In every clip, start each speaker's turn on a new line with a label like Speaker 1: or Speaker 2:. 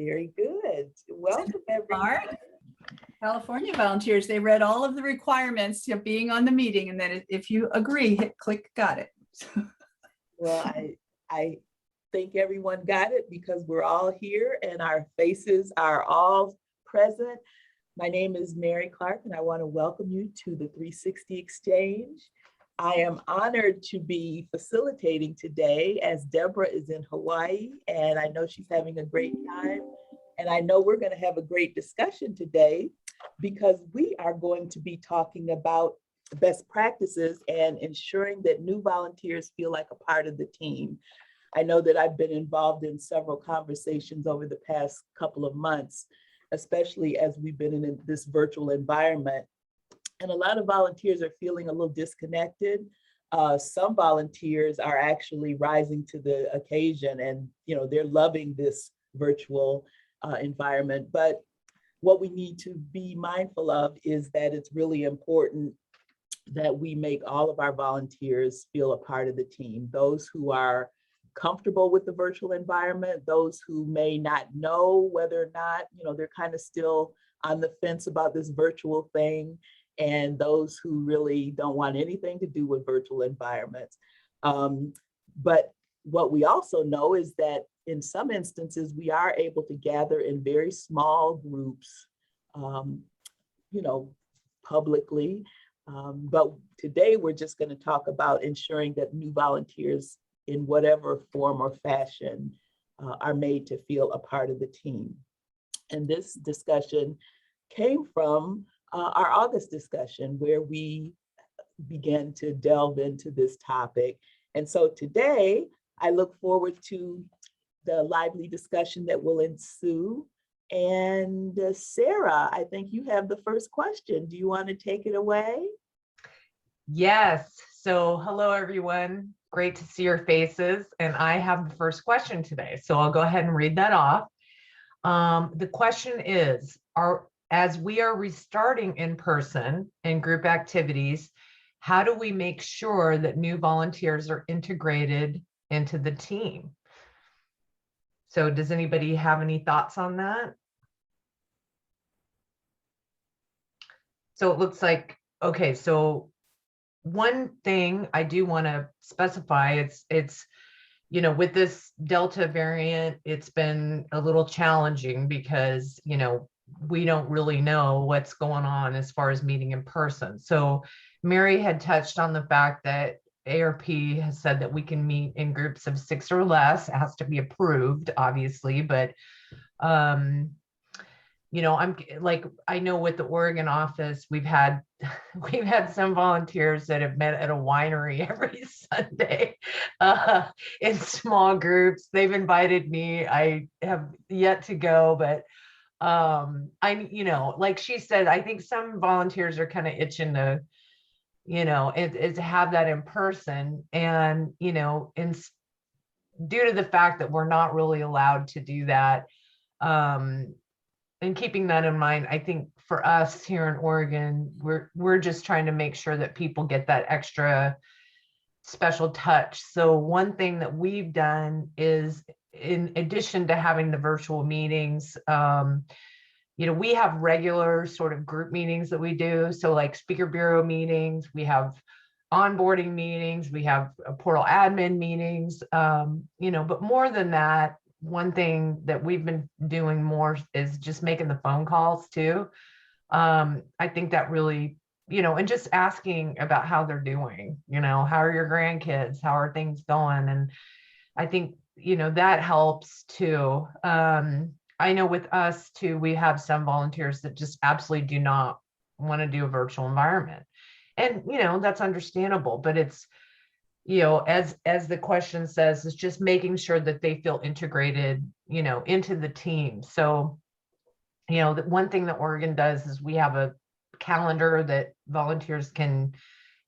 Speaker 1: Very good. Welcome, everyone.
Speaker 2: California volunteers, they read all of the requirements of being on the meeting, and then if you agree, hit click, got it.
Speaker 1: Well, I think everyone got it because we're all here and our faces are all present. My name is Mary Clark, and I want to welcome you to the 360 Exchange. I am honored to be facilitating today as Deborah is in Hawaii, and I know she's having a great time. And I know we're going to have a great discussion today because we are going to be talking about best practices and ensuring that new volunteers feel like a part of the team. I know that I've been involved in several conversations over the past couple of months, especially as we've been in this virtual environment. And a lot of volunteers are feeling a little disconnected. Some volunteers are actually rising to the occasion and they're loving this virtual environment. But what we need to be mindful of is that it's really important that we make all of our volunteers feel a part of the team. Those who are comfortable with the virtual environment, those who may not know whether or not, they're kind of still on the fence about this virtual thing, and those who really don't want anything to do with virtual environments. But what we also know is that in some instances, we are able to gather in very small groups, publicly. But today we're just going to talk about ensuring that new volunteers in whatever form or fashion are made to feel a part of the team. And this discussion came from our August discussion where we began to delve into this topic. And so today I look forward to the lively discussion that will ensue. And Sarah, I think you have the first question. Do you want to take it away?
Speaker 3: Yes. So hello, everyone. Great to see your faces. And I have the first question today. So I'll go ahead and read that off. The question is, as we are restarting in person and group activities, how do we make sure that new volunteers are integrated into the team? So does anybody have any thoughts on that? So it looks like, okay, so one thing I do want to specify, it's with this Delta variant, it's been a little challenging because, we don't really know what's going on as far as meeting in person. So Mary had touched on the fact that ARP has said that we can meet in groups of 6 or less. It has to be approved, obviously, but I'm like, I know with the Oregon office, we've had some volunteers that have met at a winery every Sunday in small groups. They've invited me. I have yet to go, but like she said, I think some volunteers are kind of itching to, to have that in person. And, due to the fact that we're not really allowed to do that, and keeping that in mind, I think for us here in Oregon, we're just trying to make sure that people get that extra special touch. So one thing that we've done is, in addition to having the virtual meetings, we have regular sort of group meetings that we do. So like speaker bureau meetings, we have onboarding meetings, we have portal admin meetings, but more than that, one thing that we've been doing more is just making the phone calls too. I think that really, and just asking about how they're doing, how are your grandkids, how are things going? And I think, that helps too. I know with us too, we have some volunteers that just absolutely do not want to do a virtual environment. And, that's understandable, but it's, as the question says, it's just making sure that they feel integrated, into the team. So, the one thing that Oregon does is we have a calendar that volunteers can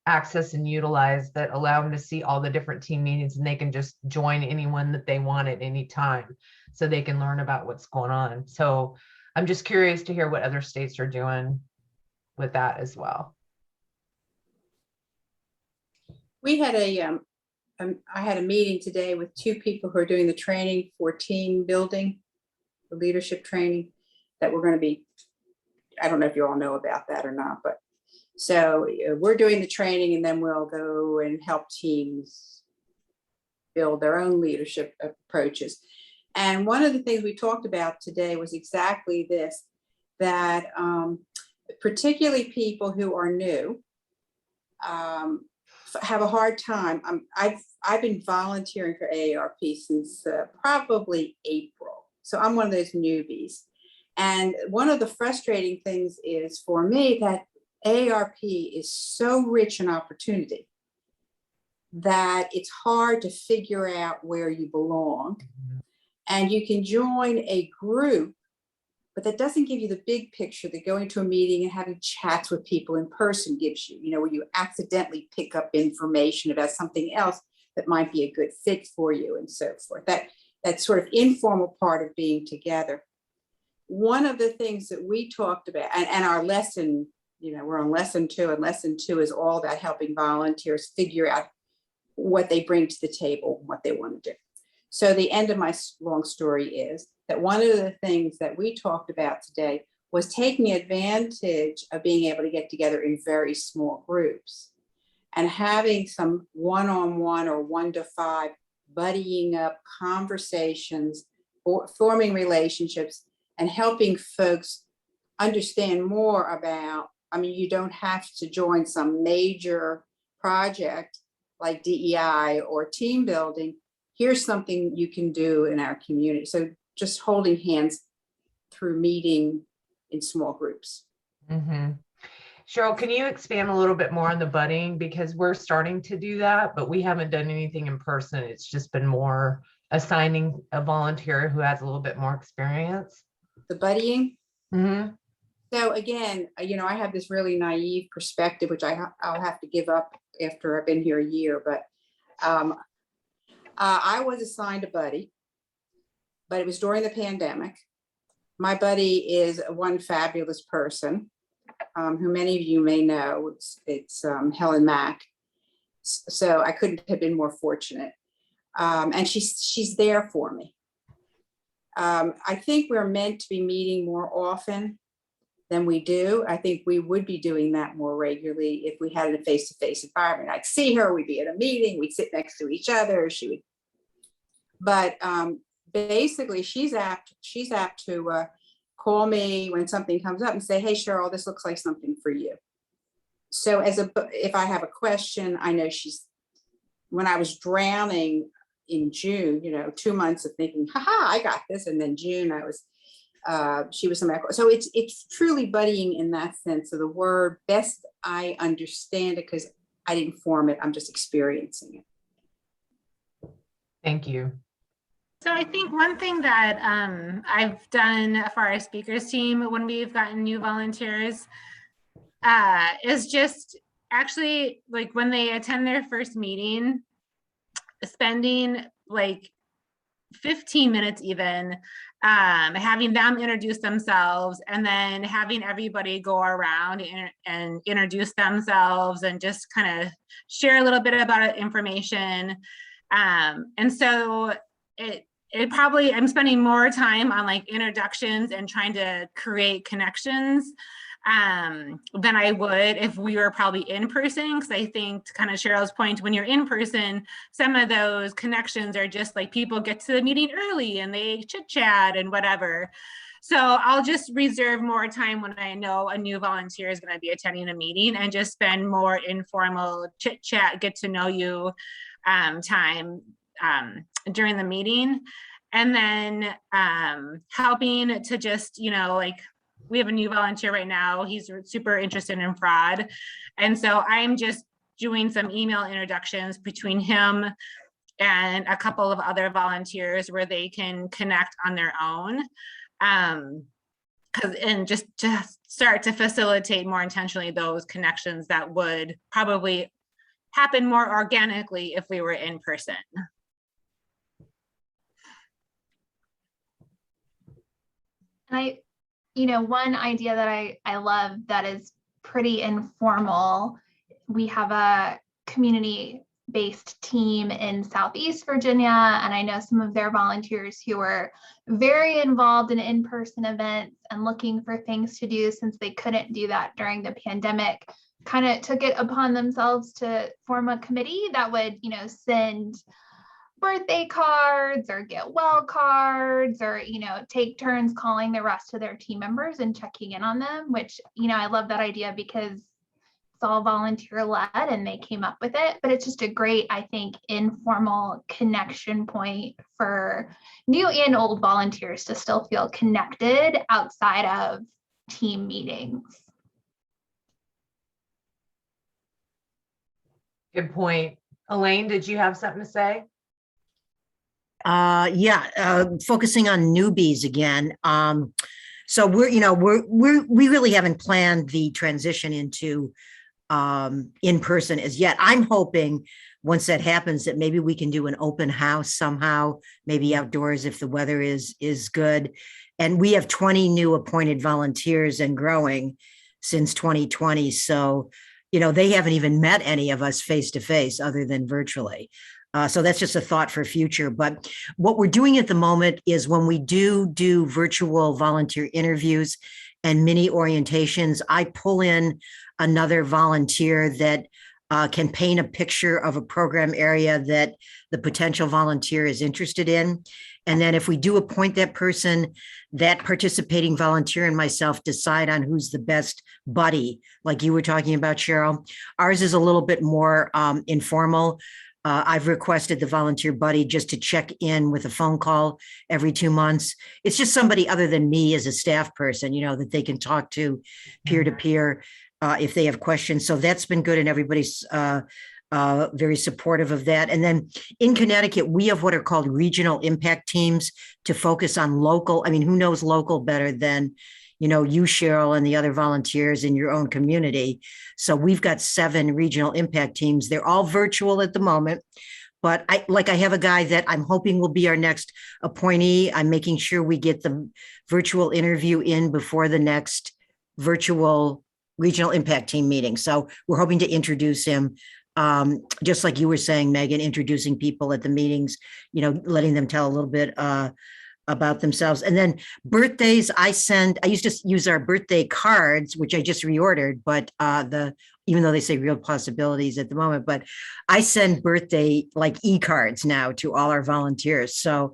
Speaker 3: access and utilize that allow them to see all the different team meetings, and they can just join anyone that they want at any time so they can learn about what's going on. So I'm just curious to hear what other states are doing with that as well.
Speaker 2: We had I had a meeting today with 2 people who are doing the training for team building.
Speaker 4: the leadership training that we're going to be, I don't know if you all know about that or not, but so we're doing the training and then we'll go and help teams build their own leadership approaches. And one of the things we talked about today was exactly this, that particularly people who are new have a hard time. I've been volunteering for AARP since probably April. So I'm one of those newbies. And one of the frustrating things is for me that AARP is so rich in opportunity that it's hard to figure out where you belong. And you can join a group, but that doesn't give you the big picture that going to a meeting and having chats with people in person gives you, where you accidentally pick up information about something else that might be a good fit for you and so forth. That sort of informal part of being together. One of the things that we talked about, and our lesson, we're on lesson 2, and lesson 2 is all about helping volunteers figure out what they bring to the table, what they want to do. So the end of my long story is that one of the things that we talked about today was taking advantage of being able to get together in very small groups and having some one-on-one or 1 to 5 buddying up conversations, forming relationships, and helping folks understand more about, you don't have to join some major project like DEI or team building. Here's something you can do in our community. So just holding hands through meeting in small groups.
Speaker 3: Mm-hmm. Cheryl, can you expand a little bit more on the buddying? Because we're starting to do that, but we haven't done anything in person. It's just been more assigning a volunteer who has a little bit more experience.
Speaker 4: The buddying?
Speaker 3: Mm-hmm.
Speaker 4: So again, I have this really naive perspective, which I'll have to give up after I've been here a year, but I was assigned a buddy, but it was during the pandemic. My buddy is one fabulous person, who many of you may know. It's Helen Mack. So I couldn't have been more fortunate. And she's there for me. I think we're meant to be meeting more often than we do. I think we would be doing that more regularly if we had a face-to-face environment. I'd see her, we'd be at a meeting, we'd sit next to each other, but basically she's apt to call me when something comes up and say, hey, Cheryl, this looks like something for you. So if I have a question, I know when I was drowning in June, 2 months of thinking, haha, I got this. And then June, she was somebody. So it's truly buddying in that sense of the word. Best I understand it because I didn't form it. I'm just experiencing it.
Speaker 3: Thank you.
Speaker 5: So I think one thing that I've done for our speakers team when we've gotten new volunteers is just actually like when they attend their first meeting, spending like 15 minutes even, having them introduce themselves and then having everybody go around and introduce themselves and just kind of share a little bit about information. And so I'm spending more time on like introductions and trying to create connections than I would if we were probably in person. Because I think, to kind of Cheryl's point, when you're in person, some of those connections are just like people get to the meeting early and they chit chat and whatever. So I'll just reserve more time when I know a new volunteer is going to be attending a meeting and just spend more informal chit chat, get to know you time during the meeting. And then helping to just, like we have a new volunteer right now. He's super interested in fraud. And so I'm just doing some email introductions between him and a couple of other volunteers where they can connect on their own. And just to start to facilitate more intentionally those connections that would probably happen more organically if we were in person.
Speaker 6: One idea that I love that is pretty informal, we have a community based team in Southeast Virginia. And I know some of their volunteers who were very involved in in-person events and looking for things to do since they couldn't do that during the pandemic, kind of took it upon themselves to form a committee that would, send birthday cards or get well cards or, take turns calling the rest of their team members and checking in on them, which, I love that idea because it's all volunteer led and they came up with it, but it's just a great, I think, informal connection point for new and old volunteers to still feel connected outside of team meetings.
Speaker 3: Good point. Elaine, did you have something to say?
Speaker 7: Focusing on newbies again. So we really haven't planned the transition into in person as yet. I'm hoping once that happens that maybe we can do an open house somehow, maybe outdoors if the weather is good. And we have 20 new appointed volunteers and growing since 2020. So, they haven't even met any of us face to face other than virtually. So that's just a thought for future. But what we're doing at the moment is when we do virtual volunteer interviews and mini orientations, I pull in another volunteer that can paint a picture of a program area that the potential volunteer is interested in. And then if we do appoint that person, that participating volunteer and myself decide on who's the best buddy, like you were talking about, Cheryl. Ours is a little bit more informal. I've requested the volunteer buddy just to check in with a phone call every 2 months. It's just somebody other than me as a staff person, that they can talk to peer to peer if they have questions. So that's been good, and everybody's very supportive of that. And then in Connecticut, we have what are called regional impact teams to focus on local. I mean, who knows local better than you, Cheryl, and the other volunteers in your own community. So we've got 7 regional impact teams. They're all virtual at the moment, but I have a guy that I'm hoping will be our next appointee. I'm making sure we get the virtual interview in before the next virtual regional impact team meeting. So we're hoping to introduce him, just like you were saying, Megan, introducing people at the meetings, letting them tell a little bit about themselves. And then birthdays, I used to use our birthday cards, which I just reordered, but even though they say real possibilities at the moment, but I send birthday like e-cards now to all our volunteers. So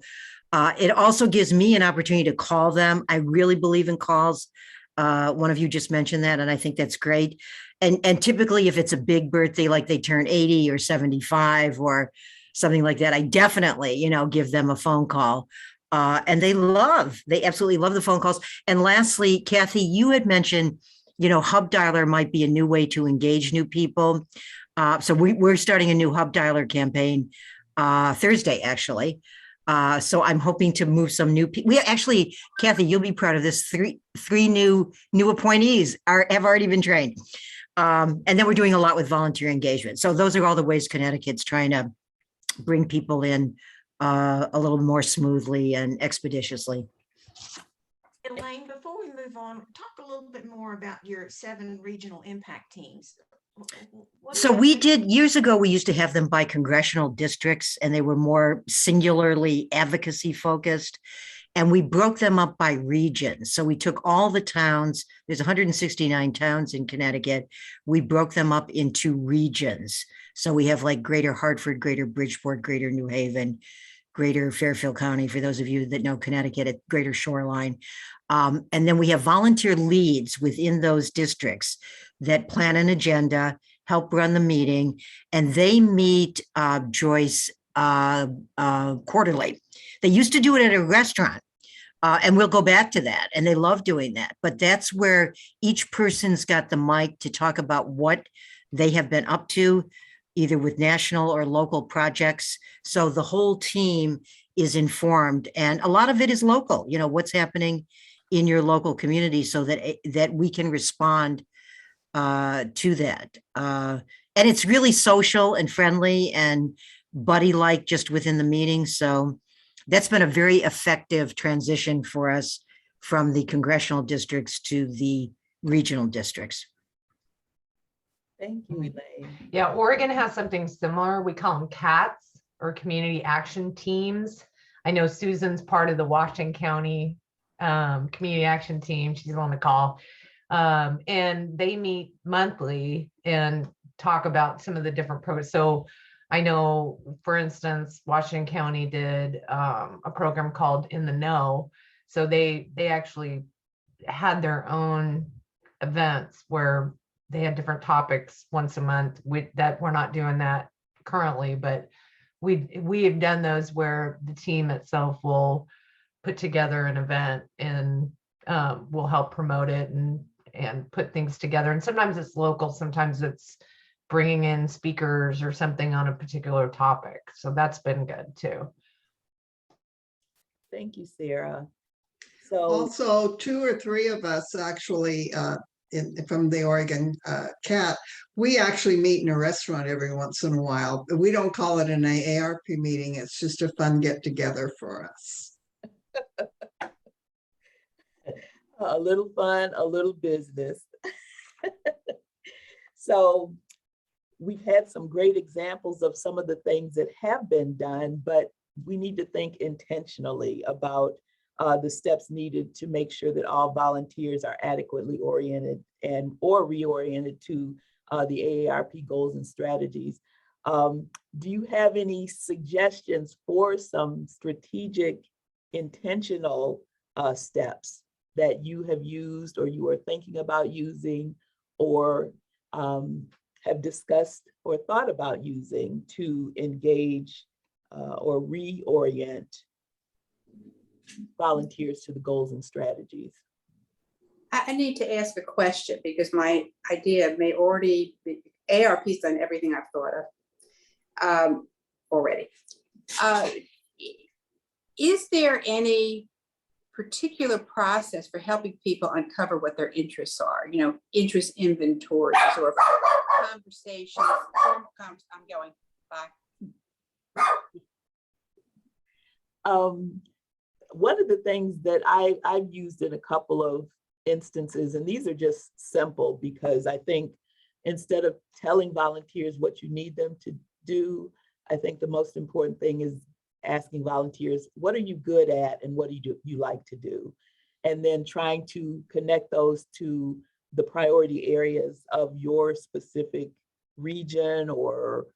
Speaker 7: it also gives me an opportunity to call them. I really believe in calls. One of you just mentioned that, and I think that's great. And typically if it's a big birthday, like they turn 80 or 75 or something like that, I definitely, give them a phone call. And they absolutely love the phone calls. And lastly, Kathy, you had mentioned, Hub Dialer might be a new way to engage new people. So we're starting a new Hub Dialer campaign Thursday, actually. So I'm hoping to move some new people. We actually, Kathy, you'll be proud of this. Three new appointees have already been trained. And then we're doing a lot with volunteer engagement. So those are all the ways Connecticut's trying to bring people in a little more smoothly and expeditiously.
Speaker 8: Elaine, before we move on, talk a little bit more about your 7 regional impact teams.
Speaker 7: So we did years ago, we used to have them by congressional districts, and they were more singularly advocacy focused. And we broke them up by regions. So we took all the towns, there's 169 towns in Connecticut. We broke them up into regions. So we have like Greater Hartford, Greater Bridgeport, Greater New Haven, Greater Fairfield County, for those of you that know Connecticut, at Greater Shoreline. And then we have volunteer leads within those districts that plan an agenda, help run the meeting, and they meet Joyce quarterly. They used to do it at a restaurant, and we'll go back to that, and they love doing that. But that's where each person's got the mic to talk about what they have been up to, either with national or local projects. So the whole team is informed, and a lot of it is local, what's happening in your local community, so that we can respond to that. And it's really social and friendly and buddy-like just within the meeting. So that's been a very effective transition for us from the congressional districts to the regional districts.
Speaker 1: Thank you, Elaine.
Speaker 3: Yeah, Oregon has something similar. We call them CATs, or community action teams. I know Susan's part of the Washington County community action team. She's on the call. And they meet monthly and talk about some of the different programs. So I know, for instance, Washington County did a program called In the Know. So they actually had their own events where they had different topics once a month. That we're not doing that currently, but we have done those where the team itself will put together an event and will help promote it and put things together. And sometimes it's local, sometimes it's bringing in speakers or something on a particular topic. So that's been good too.
Speaker 1: Thank you, Sarah. So
Speaker 9: Also, 2 or 3 of us actually from the Oregon CAT, we actually meet in a restaurant every once in a while. We don't call it an AARP meeting. It's just a fun get together for us.
Speaker 1: a little fun, a little business. So we've had some great examples of some of the things that have been done, but we need to think intentionally about the steps needed to make sure that all volunteers are adequately oriented or reoriented to the AARP goals and strategies. Do you have any suggestions for some strategic, intentional steps that you have used or you are thinking about using or have discussed or thought about using to engage or reorient volunteers to the goals and strategies?
Speaker 4: I need to ask a question because my idea may already be, ARP's done everything I've thought of already. Is there any particular process for helping people uncover what their interests are? You know, interest inventories or conversations. I'm going, bye.
Speaker 1: One of the things that I've used in a couple of instances, and these are just simple because I think instead of telling volunteers what you need them to do, I think the most important thing is asking volunteers, what are you good at and what do you like to do? And then trying to connect those to the priority areas of your specific region or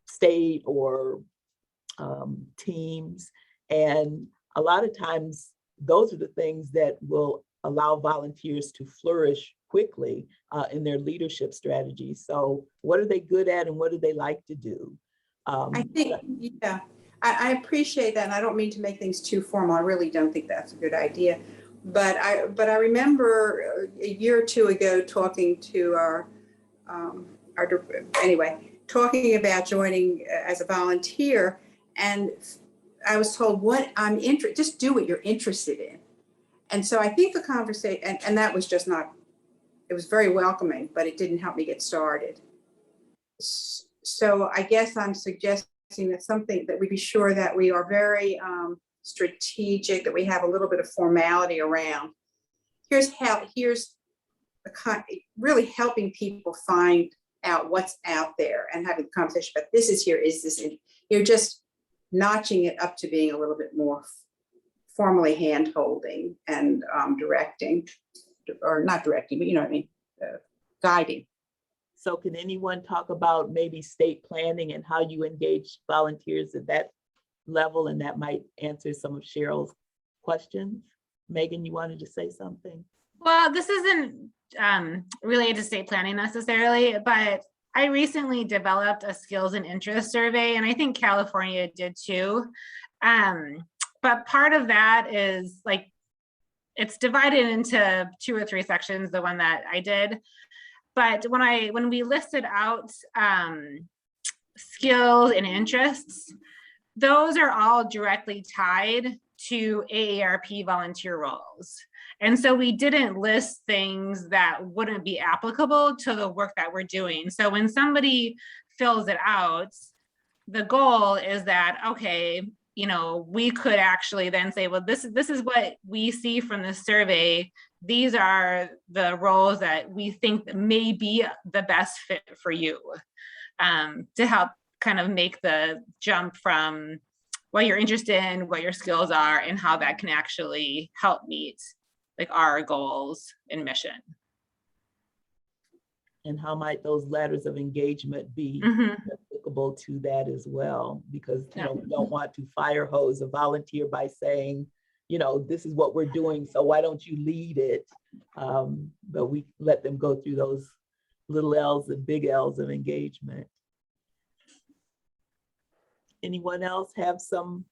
Speaker 1: state or teams. And a lot of times, those are the things that will allow volunteers to flourish quickly in their leadership strategies. So what are they good at and what do they like to do?
Speaker 4: I think, yeah, I appreciate that. And I don't mean to make things too formal. I really don't think that's a good idea. But I remember a year or two ago talking to our talking about joining as a volunteer. And I was told what I'm interested, just do what you're interested in. And so I think the conversation, and that was just not, it was very welcoming, but it didn't help me get started. So I guess I'm suggesting that something that we be sure that we are very strategic, that we have a little bit of formality around. Here's really helping people find out what's out there and having a conversation about this is here, is this, you're just notching it up to being a little bit more formally hand-holding and directing, or not directing, but you know what I mean, guiding.
Speaker 1: So can anyone talk about maybe state planning and how you engage volunteers at that level? And that might answer some of Cheryl's questions. Megan, you wanted to say something?
Speaker 5: Well, this isn't related to state planning necessarily, but I recently developed a skills and interest survey, and I think California did too. But part of that is like, it's divided into 2 or 3 sections, the one that I did. But when we listed out skills and interests, those are all directly tied to AARP volunteer roles. And so we didn't list things that wouldn't be applicable to the work that we're doing. So when somebody fills it out, the goal is that, okay, we could actually then say, well, this is what we see from the survey. These are the roles that we think that may be the best fit for you, to help kind of make the jump from what you're interested in, what your skills are, and how that can actually help meet like our goals and mission.
Speaker 1: And how might those letters of engagement be applicable to that as well? Because we don't want to fire hose a volunteer by saying, this is what we're doing, so why don't you lead it? But we let them go through those little L's and big L's of engagement. Anyone else have some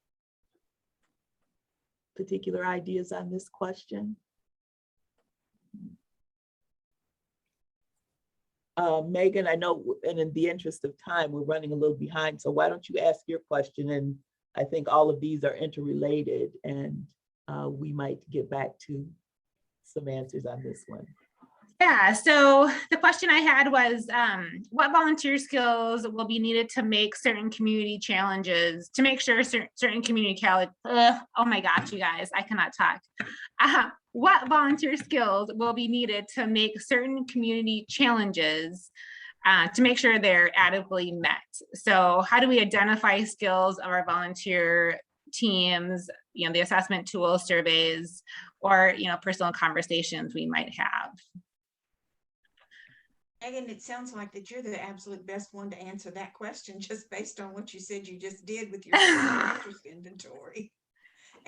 Speaker 1: particular ideas on this question? Megan, I know, and in the interest of time, we're running a little behind, so why don't you ask your question? And I think all of these are interrelated, and we might get back to some answers on this one.
Speaker 5: Yeah, so the question I had was, what volunteer skills will be needed to make certain community challenges, to make sure certain community oh my gosh, you guys, I cannot talk. What volunteer skills will be needed to make certain community challenges to make sure they're adequately met? So how do we identify skills of our volunteer teams, the assessment tools, surveys, or personal conversations we might have?
Speaker 8: Megan, it sounds like that you're the absolute best one to answer that question, just based on what you said you just did with your interest inventory.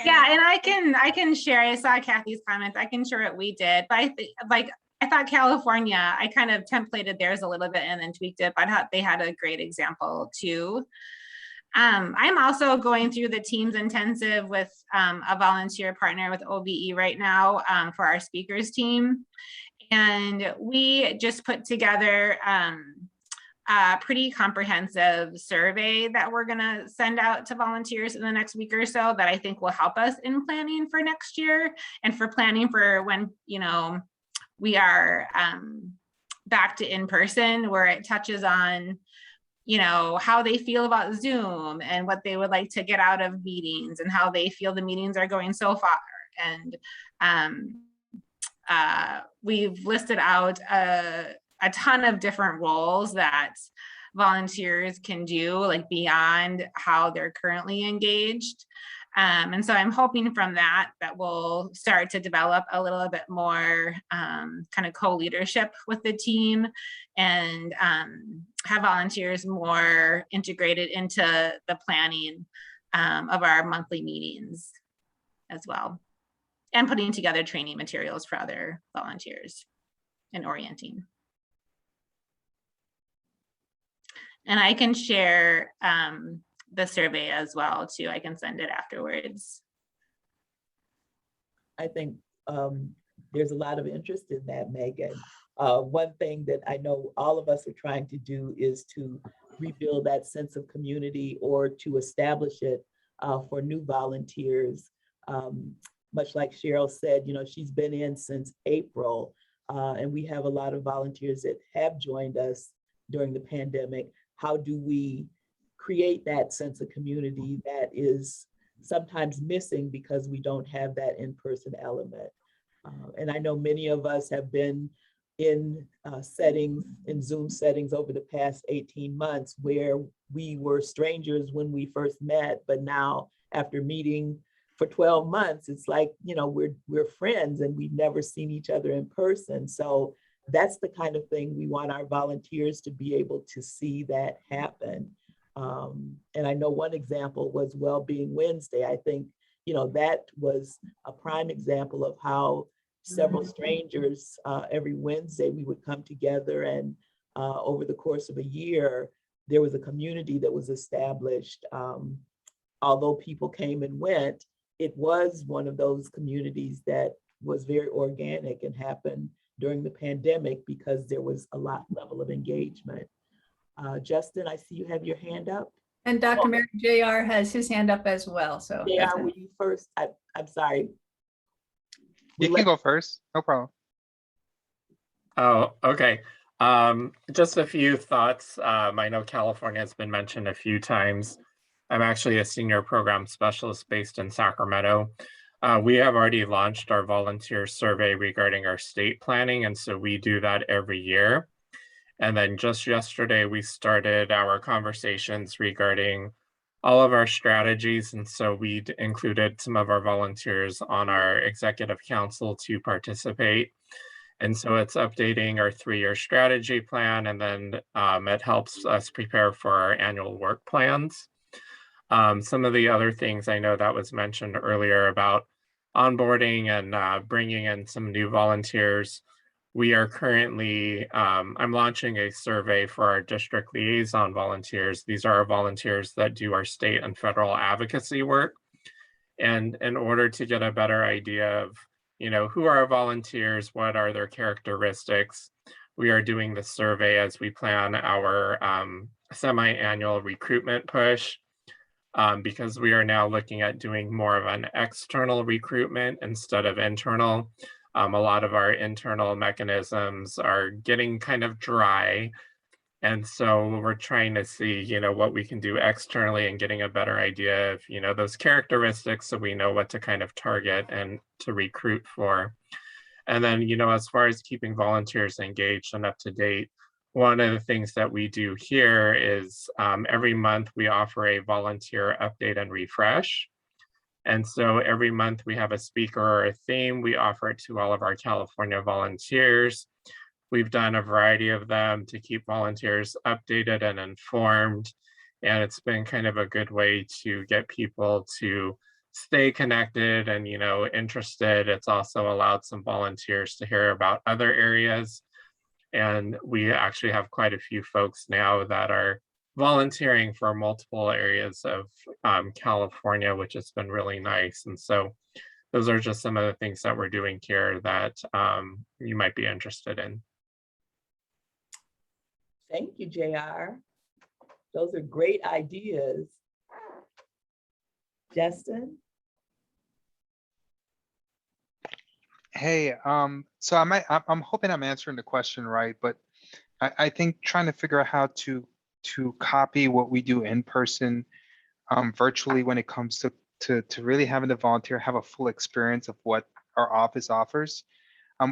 Speaker 5: And I can share. I saw Kathy's comments. I can share what we did, but I thought California, I kind of templated theirs a little bit and then tweaked it, but I thought they had a great example too. I'm also going through the Teams Intensive with a volunteer partner with OBE right now for our speakers team. And we just put together a pretty comprehensive survey that we're going to send out to volunteers in the next week or so that I think will help us in planning for next year and for planning for when, we are back to in-person, where it touches on, how they feel about Zoom and what they would like to get out of meetings and how they feel the meetings are going so far. And we've listed out a ton of different roles that volunteers can do, like beyond how they're currently engaged. And so I'm hoping from that we'll start to develop a little bit more kind of co-leadership with the team and have volunteers more integrated into the planning of our monthly meetings as well, and putting together training materials for other volunteers and orienting. And I can share the survey as well too. I can send it afterwards.
Speaker 1: I think there's a lot of interest in that, Megan. One thing that I know all of us are trying to do is to rebuild that sense of community, or to establish it for new volunteers. Much like Cheryl said, she's been in since April, and we have a lot of volunteers that have joined us during the pandemic. How do we create that sense of community that is sometimes missing because we don't have that in-person element? And I know many of us have been in settings, in Zoom settings over the past 18 months where we were strangers when we first met, but now after meeting for 12 months, it's like, we're friends and we've never seen each other in person. So that's the kind of thing we want our volunteers to be able to see that happen. And I know one example was Wellbeing Wednesday. I think, that was a prime example of how several strangers every Wednesday we would come together, and over the course of a year, there was a community that was established. Although people came and went, it was one of those communities that was very organic and happened during the pandemic because there was a level of engagement. Justin, I see you have your hand up.
Speaker 2: And Dr. Mary JR has his hand up as well. So
Speaker 1: JR, were you first? I'm sorry.
Speaker 10: You can go first, no problem.
Speaker 11: Oh, okay. Just a few thoughts. I know California has been mentioned a few times. I'm actually a senior program specialist based in Sacramento. We have already launched our volunteer survey regarding our state planning, and so we do that every year. And then just yesterday, we started our conversations regarding all of our strategies. And so we included some of our volunteers on our executive council to participate. And so it's updating our 3-year strategy plan, and then it helps us prepare for our annual work plans. Some of the other things I know that was mentioned earlier about onboarding and bringing in some new volunteers. We are currently, I'm launching a survey for our district liaison volunteers. These are our volunteers that do our state and federal advocacy work. And in order to get a better idea of, who are our volunteers, what are their characteristics, we are doing the survey as we plan our semi-annual recruitment push. Because we are now looking at doing more of an external recruitment instead of internal. A lot of our internal mechanisms are getting kind of dry. And so we're trying to see, what we can do externally and getting a better idea of, those characteristics so we know what to kind of target and to recruit for. And then, as far as keeping volunteers engaged and up to date, one of the things that we do here is every month we offer a volunteer update and refresh. And so every month we have a speaker or a theme. We offer it to all of our California volunteers. We've done a variety of them to keep volunteers updated and informed. And it's been kind of a good way to get people to stay connected and, interested. It's also allowed some volunteers to hear about other areas. And we actually have quite a few folks now that are volunteering for multiple areas of California, which has been really nice. And so those are just some of the things that we're doing here that you might be interested in.
Speaker 1: Thank you, JR. Those are great ideas. Justin?
Speaker 10: Hey, so I'm hoping I'm answering the question right, but I think trying to figure out how to copy what we do in person virtually when it comes to really having the volunteer have a full experience of what our office offers.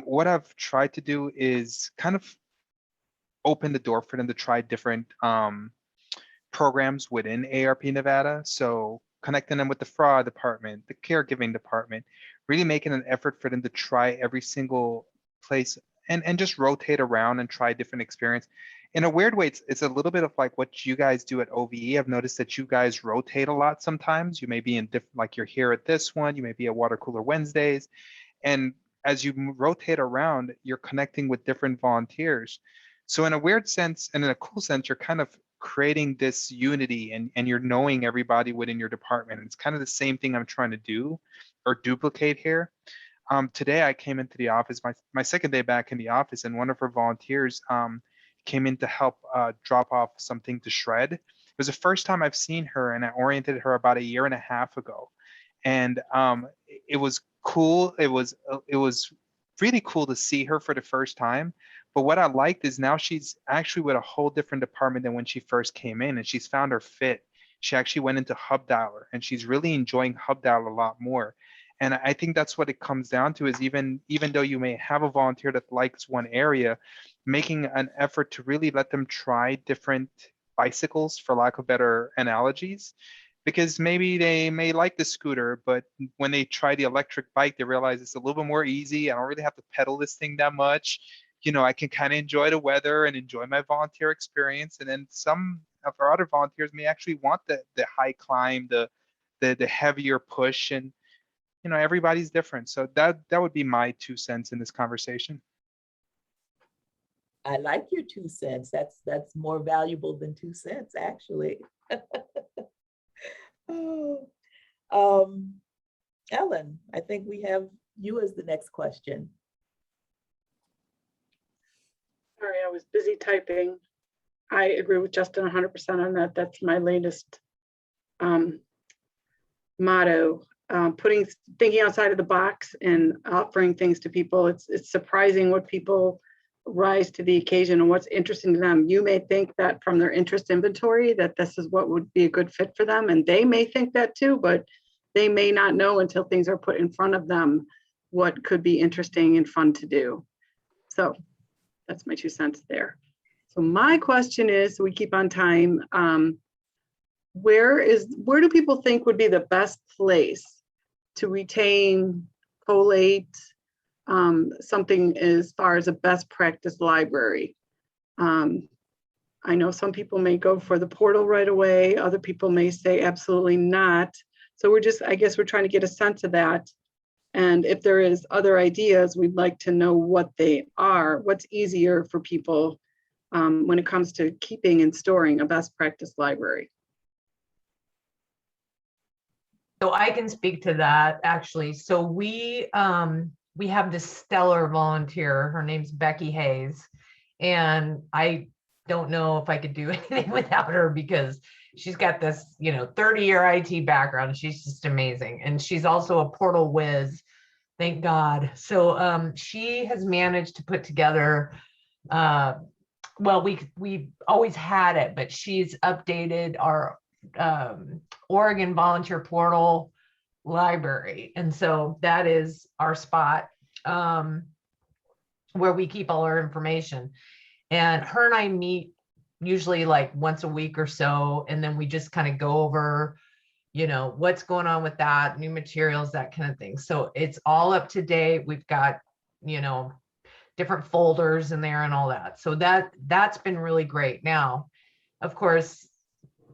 Speaker 10: What I've tried to do is kind of open the door for them to try different programs within ARP Nevada. So connecting them with the fraud department, the caregiving department, really making an effort for them to try every single place and just rotate around and try different experience. In a weird way, it's a little bit of like what you guys do at OVE. I've noticed that you guys rotate a lot sometimes. You may be in different, like you're here at this one, you may be at Water Cooler Wednesdays. And as you rotate around, you're connecting with different volunteers. So in a weird sense, and in a cool sense, you're kind of creating this unity and you're knowing everybody within your department. It's kind of the same thing I'm trying to do or duplicate here. Today I came into the office, my second day back in the office, and one of our volunteers came in to help drop off something to shred. It was the first time I've seen her, and I oriented her about 1.5 years ago. And it was cool. It was really cool to see her for the first time. But what I liked is now she's actually with a whole different department than when she first came in, and she's found her fit. She actually went into Hub Dialer, and she's really enjoying Hub Dialer a lot more. And I think that's what it comes down to, is even though you may have a volunteer that likes one area, making an effort to really let them try different bicycles, for lack of better analogies, because maybe they may like the scooter, but when they try the electric bike, they realize it's a little bit more easy. I don't really have to pedal this thing that much. I can kind of enjoy the weather and enjoy my volunteer experience. And then some of our other volunteers may actually want the high climb, the heavier push, and everybody's different. So that would be my 2 cents in this conversation.
Speaker 1: I like your 2 cents. That's more valuable than 2 cents, actually. Oh, Ellen, I think we have you as the next question.
Speaker 12: Sorry, I was busy typing. I agree with Justin 100% on that. That's my latest motto. Thinking outside of the box and offering things to people. It's surprising what people rise to the occasion and what's interesting to them. You may think that from their interest inventory that this is what would be a good fit for them, and they may think that too, but they may not know until things are put in front of them what could be interesting and fun to do. So that's my 2 cents there. So my question is, so we keep on time, where do people think would be the best place to retain, collate, something as far as a best practice library? I know some people may go for the portal right away. Other people may say absolutely not. So I guess we're trying to get a sense of that. And if there is other ideas, we'd like to know what they are. What's easier for people when it comes to keeping and storing a best practice library?
Speaker 3: So I can speak to that actually. So we have this stellar volunteer. Her name's Becky Hayes, and I don't know if I could do anything without her because she's got this, 30-year IT background. She's just amazing, and she's also a portal whiz. Thank God. So she has managed to put together. Well, we always had it, but she's updated our Oregon Volunteer Portal library. And so that is our spot where we keep all our information. And her and I meet usually like once a week or so. And then we just kind of go over, what's going on with that, new materials, that kind of thing. So it's all up to date. We've got, different folders in there and all that. So that's been really great. Now, of course,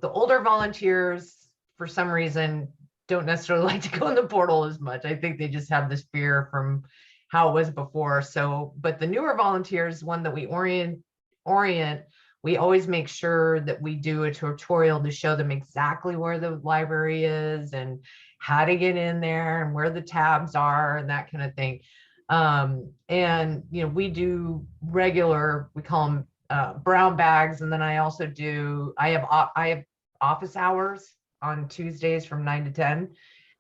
Speaker 3: the older volunteers, for some reason, don't necessarily like to go in the portal as much. I think they just have this fear from how it was before. So, but the newer volunteers, one that we orient, we always make sure that we do a tutorial to show them exactly where the library is and how to get in there and where the tabs are and that kind of thing. And, we do regular, we call them brown bags. And then I also I have office hours on Tuesdays from 9 to 10.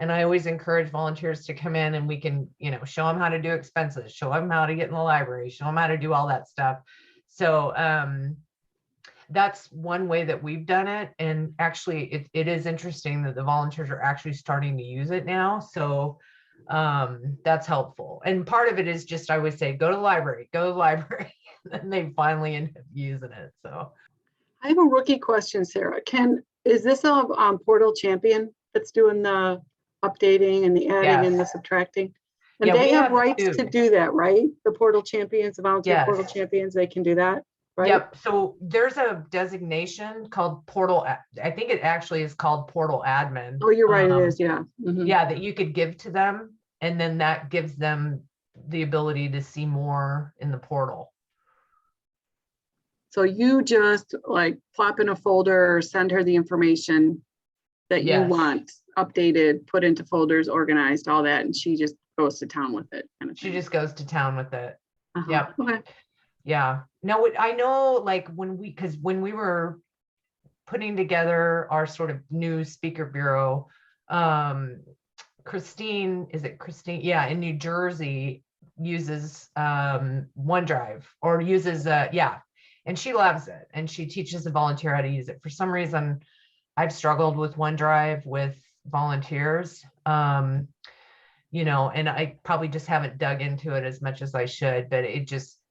Speaker 3: And I always encourage volunteers to come in and we can, show them how to do expenses, show them how to get in the library, show them how to do all that stuff. So that's one way that we've done it. And actually it is interesting that the volunteers are actually starting to use it now. So that's helpful. And part of it is just, I would say, go to the library, and they finally end up using it. So
Speaker 12: I have a rookie question, Sarah. Is this a Portal Champion that's doing the updating and the adding and the subtracting? And
Speaker 3: Yeah,
Speaker 12: they
Speaker 3: we
Speaker 12: have
Speaker 3: have
Speaker 12: rights
Speaker 3: two.
Speaker 12: to do that, right? The Portal Champions, the volunteer Portal
Speaker 3: Yes.
Speaker 12: Champions, they can do that, right?
Speaker 3: Yep. So there's a designation called Portal. I think it actually is called Portal Admin.
Speaker 12: Oh, you're right. It is. Yeah. Mhm.
Speaker 3: Yeah, that you could give to them, and then that gives them the ability to see more in the portal.
Speaker 12: So you just like plop in a folder or send her the information that you
Speaker 3: Yes.
Speaker 12: want updated, put into folders, organized, all that, and she just goes to town with it. Kind of
Speaker 3: She
Speaker 12: thing.
Speaker 3: just goes to town with it.
Speaker 12: Uh-huh.
Speaker 3: Yep.
Speaker 12: Okay.
Speaker 3: Yeah. No, I know, like when we were putting together our sort of new speaker bureau, Christine, Yeah, in New Jersey uses OneDrive or uses and she loves it, and she teaches a volunteer how to use it. For some reason, I've struggled with OneDrive with volunteers, and I probably just haven't dug into it as much as I should, but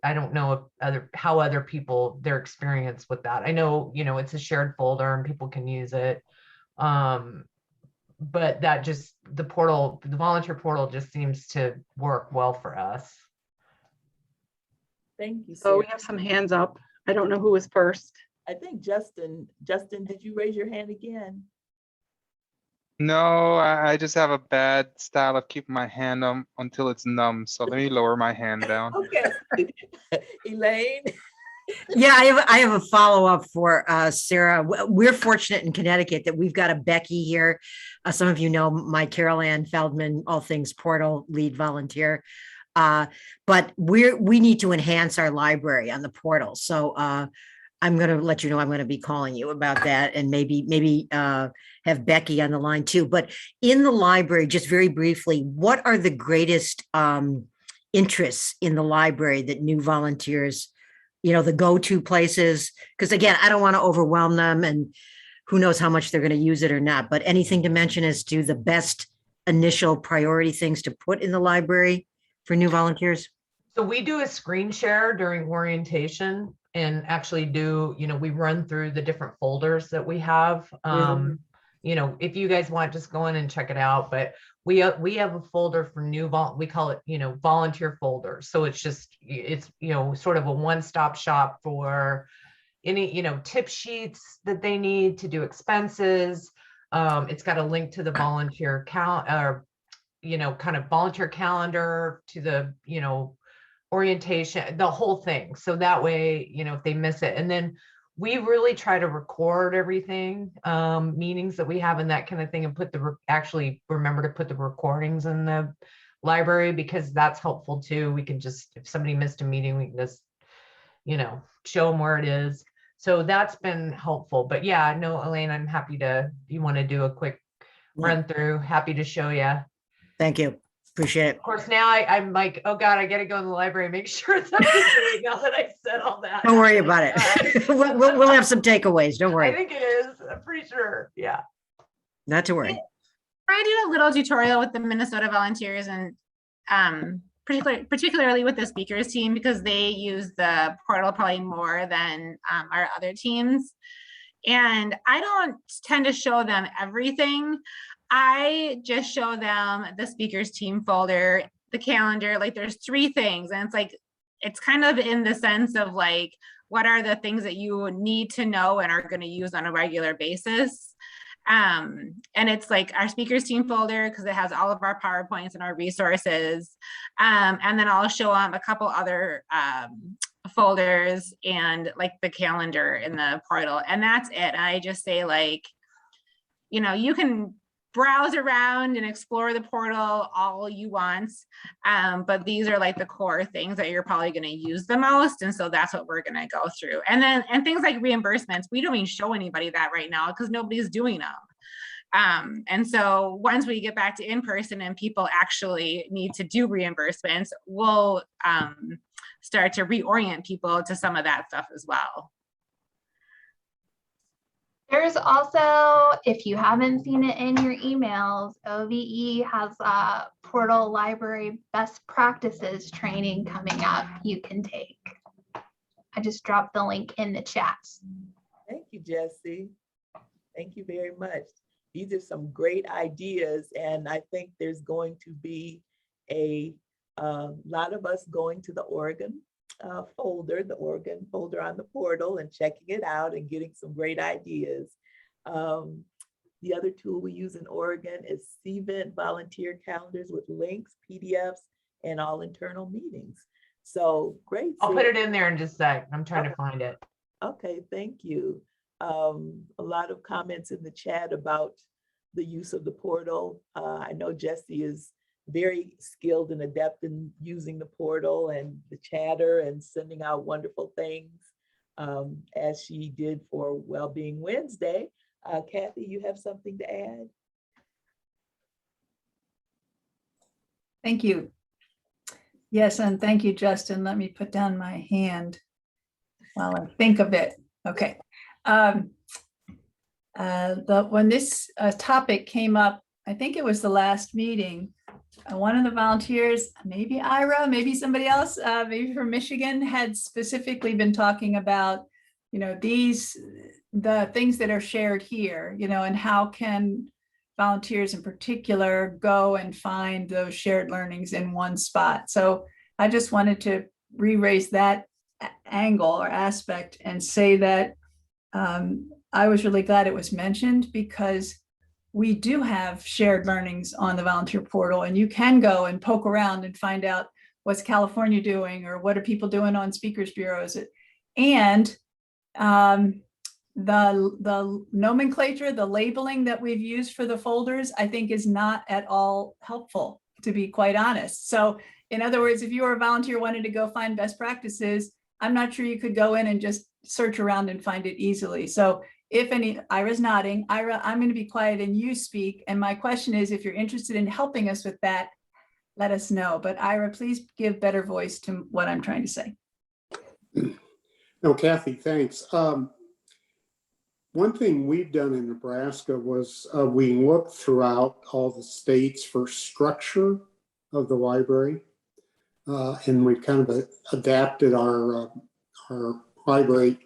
Speaker 3: I don't know how other people, their experience with that. I know, it's a shared folder and people can use it. But that just, the volunteer portal just seems to work well for us.
Speaker 1: Thank you,
Speaker 12: So we
Speaker 1: Sarah.
Speaker 12: have some hands up. I don't know who was first.
Speaker 1: I think Justin, did you raise your hand again?
Speaker 10: No, I just have a bad style of keeping my hand until it's numb. So let me lower my hand down.
Speaker 1: Okay. Elaine?
Speaker 7: Yeah, I have a follow-up for Sarah. We're fortunate in Connecticut that we've got a Becky here. Some of you know my Carol Ann Feldman, all things portal lead volunteer. But we need to enhance our library on the portal. So I'm going to let you know I'm going to be calling you about that, and maybe have Becky on the line too. But in the library, just very briefly, what are the greatest interests in the library that new volunteers the go-to places, because again, I don't want to overwhelm them and who knows how much they're going to use it or not, but anything to mention as to the best initial priority things to put in the library for new volunteers?
Speaker 3: So we do a screen share during orientation and actually do, we run through the different folders that we have. If you guys want, just go in and check it out. But we have a folder for we call it, volunteer folder. So it's sort of a one-stop shop for any, tip sheets that they need to do expenses. It's got a link to the volunteer count or, kind of volunteer calendar to the, orientation, the whole thing. So that way, if they miss it, and then we really try to record everything, meetings that we have and that kind of thing, and actually remember to put the recordings in the library, because that's helpful too. We can just, if somebody missed a meeting, we can just, show them where it is. So that's been helpful. But yeah, no, Elaine, I'm happy to, if you want to do a quick run through, happy to show you.
Speaker 7: Thank you. Appreciate it.
Speaker 3: Of course, now I'm like, oh God, I got to go in the library and make sure it's up to date now that I said all that.
Speaker 7: Don't worry about it. We'll have some takeaways. Don't
Speaker 3: I
Speaker 7: worry.
Speaker 3: think it is. I'm pretty sure. Yeah.
Speaker 7: Not to worry.
Speaker 5: I did a little tutorial with the Minnesota Volunteers, and particularly with the speakers team, because they use the portal probably more than our other teams. And I don't tend to show them everything. I just show them the speakers team folder, the calendar, like there's 3 things. And it's kind of in the sense of like, what are the things that you need to know and are going to use on a regular basis? And it's like our speakers team folder, because it has all of our PowerPoints and our resources. And then I'll show them a couple other folders and like the calendar in the portal. And that's it. And I just say like, you can browse around and explore the portal all you want. But these are like the core things that you're probably going to use the most. And so that's what we're going to go through. And things like reimbursements, we don't even show anybody that right now because nobody's doing them. And so once we get back to in-person and people actually need to do reimbursements, we'll start to reorient people to some of that stuff as well.
Speaker 6: There's also, if you haven't seen it in your emails, OVE has a portal library best practices training coming up you can take. I just dropped the link in the chat.
Speaker 1: Thank you, Jessie. Thank you very much. These are some great ideas, and I think there's going to be a lot of us going to the Oregon folder, on the portal, and checking it out and getting some great ideas. The other tool we use in Oregon is CVent volunteer calendars with links, PDFs, and all internal meetings. So great.
Speaker 3: I'll put it in there in just a sec. I'm trying to find it.
Speaker 1: Okay, thank you. A lot of comments in the chat about the use of the portal. I know Jessie is very skilled and adept in using the portal and the chatter and sending out wonderful things, as she did for Wellbeing Wednesday. Kathy, you have something to add?
Speaker 2: Thank you. Yes, and thank you, Justin. Let me put down my hand while I think of it. Okay. When this topic came up, I think it was the last meeting, one of the volunteers, maybe Ira, maybe somebody else, maybe from Michigan, had specifically been talking about, the things that are shared here, and how can volunteers in particular go and find those shared learnings in one spot. So I just wanted to re-raise that angle or aspect and say that I was really glad it was mentioned, because we do have shared learnings on the volunteer portal, and you can go and poke around and find out what's California doing or what are people doing on speakers bureaus. And the nomenclature, the labeling that we've used for the folders, I think is not at all helpful, to be quite honest. So in other words, if you were a volunteer wanted to go find best practices, I'm not sure you could go in and just search around and find it easily. So Ira's nodding. Ira, I'm going to be quiet and you speak. And my question is, if you're interested in helping us with that, let us know. But Ira, please give better voice to what I'm trying to say.
Speaker 13: No, Kathy, thanks. One thing we've done in Nebraska was we looked throughout all the states for structure of the library. And we've kind of adapted our library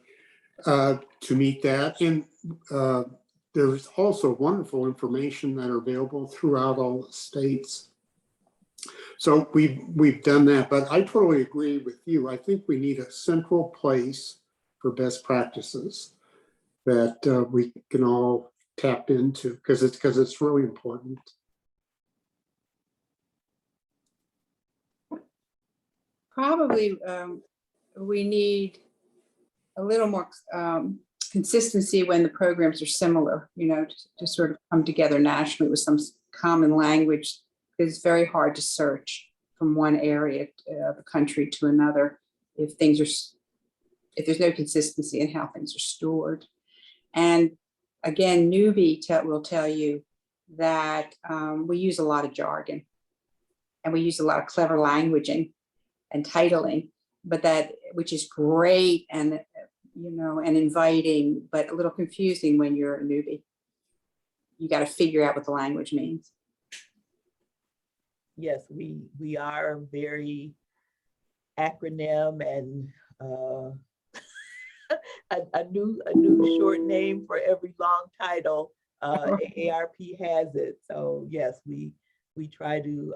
Speaker 13: to meet that. And there's also wonderful information that are available throughout all the states. So we've done that, but I totally agree with you. I think we need a central place for best practices that we can all tap into because it's really important.
Speaker 4: Probably we need a little more consistency when the programs are similar, you know, to sort of come together nationally with some common language. It's very hard to search from one area of the country to another if there's no consistency in how things are stored. And again, newbie will tell you that we use a lot of jargon and we use a lot of clever languaging and titling, but which is great and, you know, and inviting, but a little confusing when you're a newbie. You got to figure out what the language means.
Speaker 1: Yes, we are very acronym and a new short name for every long title. AARP has it. So yes, we try to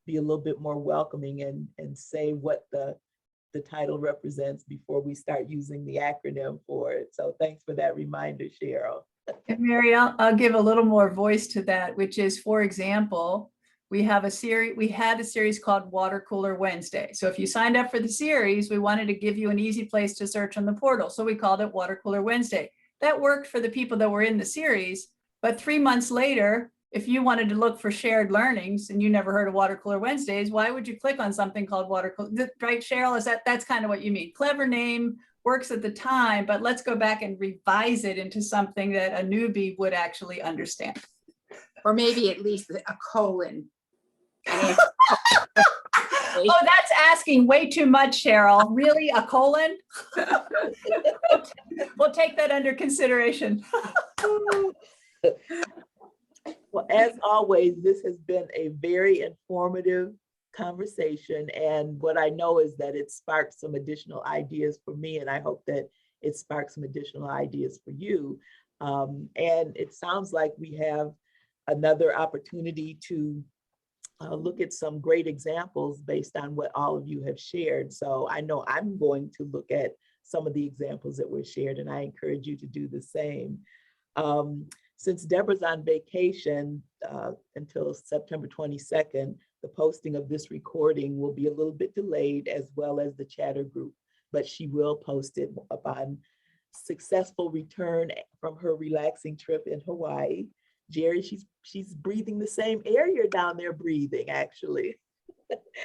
Speaker 1: be a little bit more welcoming and say what the title represents before we start using the acronym for it. So thanks for that reminder, Cheryl.
Speaker 2: And Mary, I'll give a little more voice to that, which is, for example, we had a series called Water Cooler Wednesday. So if you signed up for the series, we wanted to give you an easy place to search on the portal. So we called it Water Cooler Wednesday. That worked for the people that were in the series, but 3 months later, if you wanted to look for shared learnings and you never heard of Water Cooler Wednesdays, why would you click on something called Water Cooler? Right, Cheryl? That's kind of what you mean. Clever name, works at the time, but let's go back and revise it into something that a newbie would actually understand.
Speaker 4: Or maybe at least a colon.
Speaker 2: Oh, that's asking way too much, Cheryl. Really, a colon? We'll take that under consideration.
Speaker 1: Well, as always, this has been a very informative conversation. And what I know is that it sparked some additional ideas for me, and I hope that it sparked some additional ideas for you. And it sounds like we have another opportunity to look at some great examples based on what all of you have shared. So I know I'm going to look at some of the examples that were shared, and I encourage you to do the same. Since Deborah's on vacation until September 22nd, the posting of this recording will be a little bit delayed, as well as the chatter group, but she will post it upon successful return from her relaxing trip in Hawaii. Jerry, she's breathing the same air you're down there breathing, actually.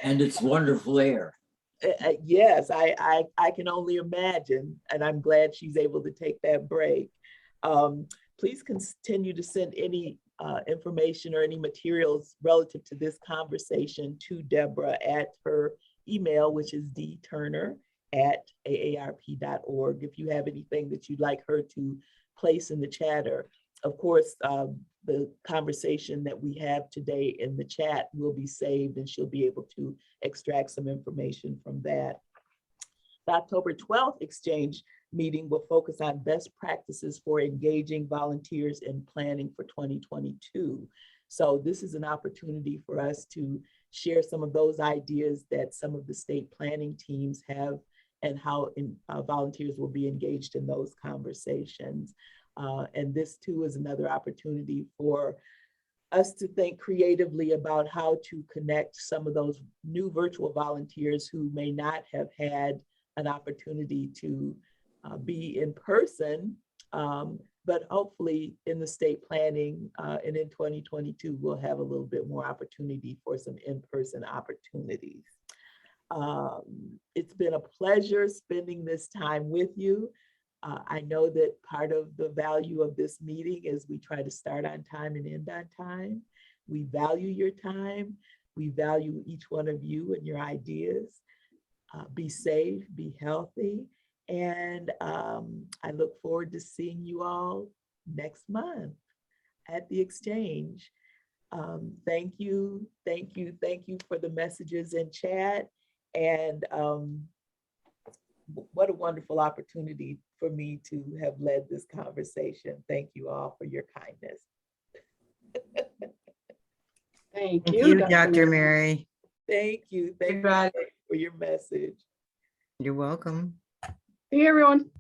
Speaker 14: And it's wonderful air.
Speaker 1: Yes, I can only imagine, and I'm glad she's able to take that break. Please continue to send any information or any materials relative to this conversation to Deborah at her email, which is dturner@aarp.org. If you have anything that you'd like her to place in the chatter. Of course, the conversation that we have today in the chat will be saved, and she'll be able to extract some information from that. The October 12th exchange meeting will focus on best practices for engaging volunteers in planning for 2022. So this is an opportunity for us to share some of those ideas that some of the state planning teams have, and how volunteers will be engaged in those conversations. And this too is another opportunity for us to think creatively about how to connect some of those new virtual volunteers who may not have had an opportunity to be in person, but hopefully in the state planning and in 2022, we'll have a little bit more opportunity for some in-person opportunities. It's been a pleasure spending this time with you. I know that part of the value of this meeting is we try to start on time and end on time. We value your time. We value each one of you and your ideas. Be safe, be healthy, And I look forward to seeing you all next month at the Exchange. Thank you for the messages in chat. And what a wonderful opportunity for me to have led this conversation. Thank you all for your kindness.
Speaker 12: Thank
Speaker 7: Thank
Speaker 12: you,
Speaker 7: you, Dr. Mary.
Speaker 1: Thank you
Speaker 3: Right.
Speaker 1: for your message.
Speaker 7: You're welcome.
Speaker 12: See you, everyone.